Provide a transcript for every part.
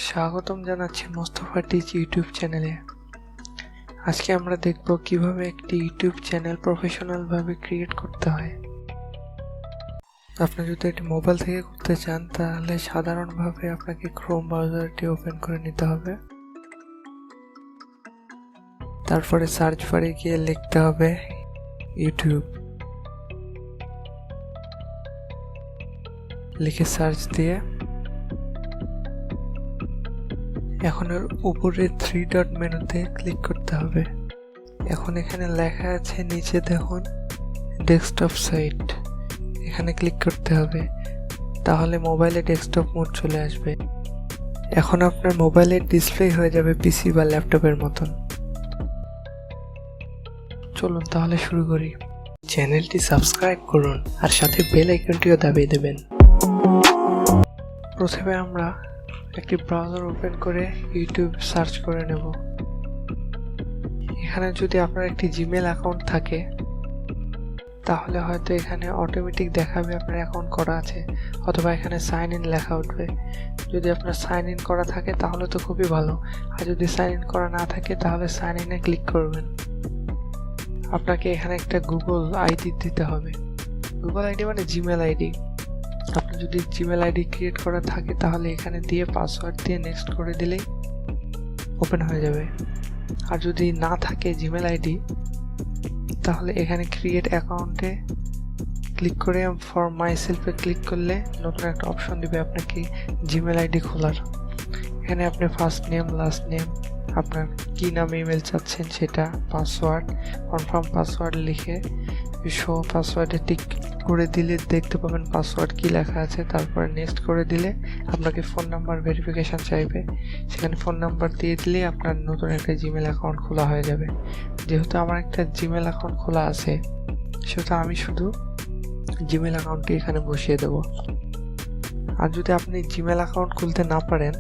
স্বাগতম জানাচ্ছি Mostafa teach YouTube চ্যানেলে। আজকে আমরা দেখব কিভাবে একটি ইউটিউব চ্যানেল প্রফেশনাল ভাবে ক্রিয়েট করতে হয়। আপনি যদি এটি মোবাইল থেকে করতে চান তাহলে সাধারণভাবে আপনাকে ক্রোম ব্রাউজারটি ওপেন করে নিতে হবে। তারপরে সার্চ বারে গিয়ে লিখতে হবে ইউটিউব, লিখে সার্চ দিয়ে এখন এর উপরে 3 ডট মেনুতে ক্লিক করতে হবে। এখন এখানে লেখা আছে নিচে দেখুন ডেস্কটপ সাইট, এখানে ক্লিক করতে হবে, তাহলে মোবাইলে ডেস্কটপ মোড চলে আসবে। এখন আপনার মোবাইলের ডিসপ্লে হয়ে যাবে পিসি বা ল্যাপটপের মতন। চলুন তাহলে শুরু করি। চ্যানেলটি সাবস্ক্রাইব করুন আর সাথে বেল আইকনটিও দাবিয়ে দেবেন। প্রথমে আমরা একটি ব্রাউজার ওপেন করে ইউটিউব সার্চ করে নেব। এখানে যদি আপনার একটি জিমেল অ্যাকাউন্ট থাকে তাহলে হয়তো এখানে অটোমেটিক দেখাবে আপনার অ্যাকাউন্ট করা আছে, অথবা এখানে সাইন ইন লেখা উঠবে। যদি আপনার সাইন ইন করা থাকে তাহলে তো খুবই ভালো, আর যদি সাইন ইন করা না থাকে তাহলে সাইন ইনে ক্লিক করবেন। আপনাকে এখানে একটা গুগল আইডি দিতে হবে। গুগল আইডি মানে জিমেল আইডি। আপনার যদি জিমেল আইডি ক্রিয়েট করা থাকে তাহলে এখানে দিয়ে পাসওয়ার্ড দিয়ে নেক্সট করে দিলেই ওপেন হয়ে যাবে। আর যদি না থাকে জিমেল আইডি তাহলে এখানে ক্রিয়েট অ্যাকাউন্টে ক্লিক করে ফর মাই সেলফে ক্লিক করলে নতুন একটা অপশন দিবে আপনাকে জিমেল আইডি খোলার। এখানে আপনি ফার্স্ট নেম, লাস্ট নেম, আপনার কি নামে ইমেল চাচ্ছেন সেটা, পাসওয়ার্ড, কনফার্ম পাসওয়ার্ড লিখে শো পাসওয়ার্ডে টিক করে দিলে দেখতে পাবেন পাসওয়ার্ড কি লেখা আছে। তারপরে নেক্সট করে দিলে আপনাকে ফোন নাম্বার ভেরিফিকেশন চাইবে, সেখানে ফোন নাম্বার দিয়ে দিলে আপনার নতুন একটা জিমেল অ্যাকাউন্ট খোলা হয়ে যাবে। যেহেতু আমার একটা জিমেল অ্যাকাউন্ট খোলা আছে সেহেতু আমি শুধু জিমেল অ্যাকাউন্টটি এখানে বসিয়ে দেব। আর যদি আপনি জিমেল অ্যাকাউন্ট খুলতে না পারেন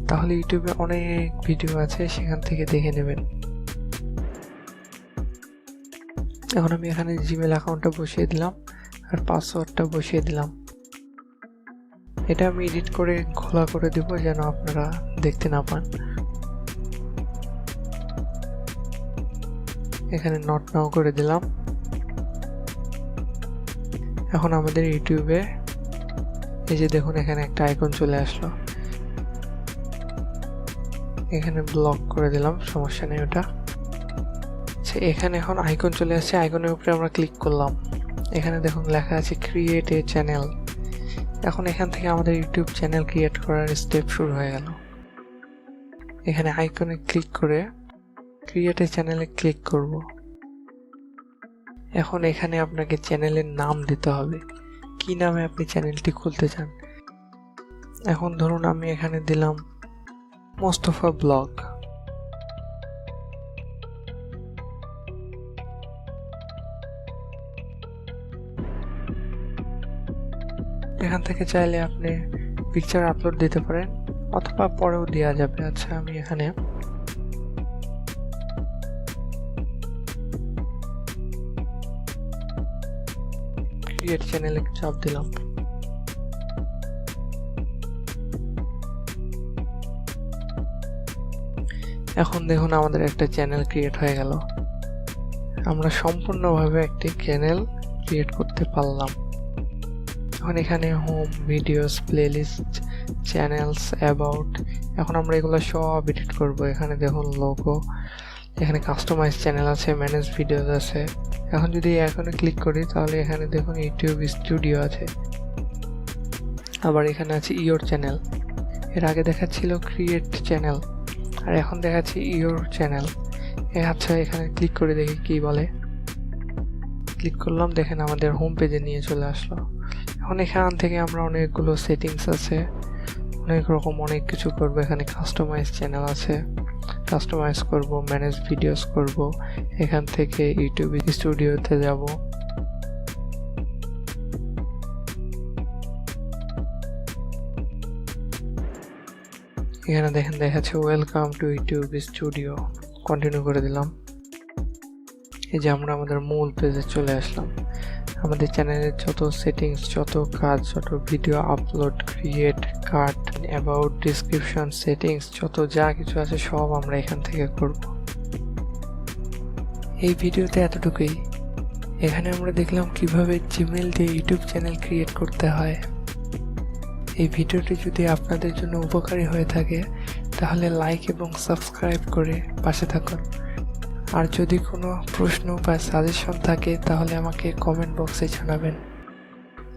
তাহলে ইউটিউবে অনেক ভিডিও আছে, সেখান থেকে দেখে নেবেন। এখন আমি এখানে জিমেল অ্যাকাউন্টটা বসিয়ে দিলাম আর পাসওয়ার্ডটা বসিয়ে দিলাম। এটা আমি এডিট করে খোলা করে দেব যেন আপনারা দেখতে না পান। এখানে নট নাও করে দিলাম। এখন আমাদের ইউটিউবে এই যে দেখুন এখানে একটা আইকন চলে আসলো, এখানে ব্লক করে দিলাম, সমস্যা নেই ওটা। এখানে এখন আইকন চলে আসছে, আইকনের উপরে আমরা ক্লিক করলাম। এখানে দেখুন লেখা আছে ক্রিয়েট এ চ্যানেল। এখন এখান থেকে আমাদের ইউটিউব চ্যানেল ক্রিয়েট করার স্টেপ শুরু হয়ে গেল। এখানে আইকনে ক্লিক করে ক্রিয়েট এ চ্যানেলে ক্লিক করব। এখন এখানে আপনাকে চ্যানেলের নাম দিতে হবে, কি নামে আপনি চ্যানেলটি খুলতে চান। এখন ধরুন আমি এখানে দিলাম মোস্তফা ব্লগ। এখান থেকে চাইলে আপনি পিকচার আপলোড দিতে পারেন অথবা পরেও দেওয়া যাবে। আচ্ছা আমি এখানে ক্রিয়েট চ্যানেলে চাপ দিলাম। এখন দেখুন আমাদের একটা চ্যানেল ক্রিয়েট হয়ে গেল। আমরা সম্পূর্ণভাবে একটি চ্যানেল ক্রিয়েট করতে পারলাম। এখন এখানে home, videos, playlist, channels, about, এখন আমরা এগুলো সব এডিট করব। এখানে দেখুন লোগো, এখানে কাস্টমাইজ চ্যানেল আছে, ম্যানেজ ভিডিওস আছে। এখন যদি এখানে ক্লিক করি তাহলে এখানে দেখুন ইউটিউব স্টুডিও আছে, আবার এখানে আছে ইয়োর চ্যানেল। এর আগে দেখাচ্ছিল ক্রিয়েট চ্যানেল আর এখন দেখাচ্ছি ইয়োর চ্যানেল। আচ্ছা এখানে ক্লিক করে দেখি কি বলে। ক্লিক করলাম, দেখেন আমাদের হোম পেজে নিয়ে চলে আসলো। এখন এখান থেকে আমরা অনেকগুলো সেটিংস আছে, অনেক রকম অনেক কিছু করব। এখানে কাস্টমাইজ চ্যানেল আছে, কাস্টমাইজ করব, ম্যানেজ ভিডিওস করব। এখান থেকে ইউটিউব স্টুডিওতে যাব। এখানে দেখেন দেখাচ্ছে welcome to YouTube studio, continue করে দিলাম। এই যে আমরা আমাদের মূল পেজে চলে আসলাম। আমাদের চ্যানেলের যত সেটিংস, যত কাজ, যত video upload, create, cut, about, description, settings, যত যা কিছু আছে সব আমরা এখান থেকে করব। এই ভিডিওতে এতটুকুই। এখানে আমরা দেখলাম কিভাবে জিমেল দিয়ে ইউটিউব চ্যানেল ক্রিয়েট করতে হয়। এই ভিডিওটি যদি আপনাদের জন্য উপকারী হয়ে থাকে তাহলে লাইক এবং সাবস্ক্রাইব করে পাশে থাকুন। আর যদি কোনো প্রশ্ন বা সাজেশন থাকে তাহলে আমাকে কমেন্ট বক্সে জানাবেন।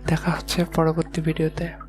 দেখা হচ্ছে পরবর্তী ভিডিওতে।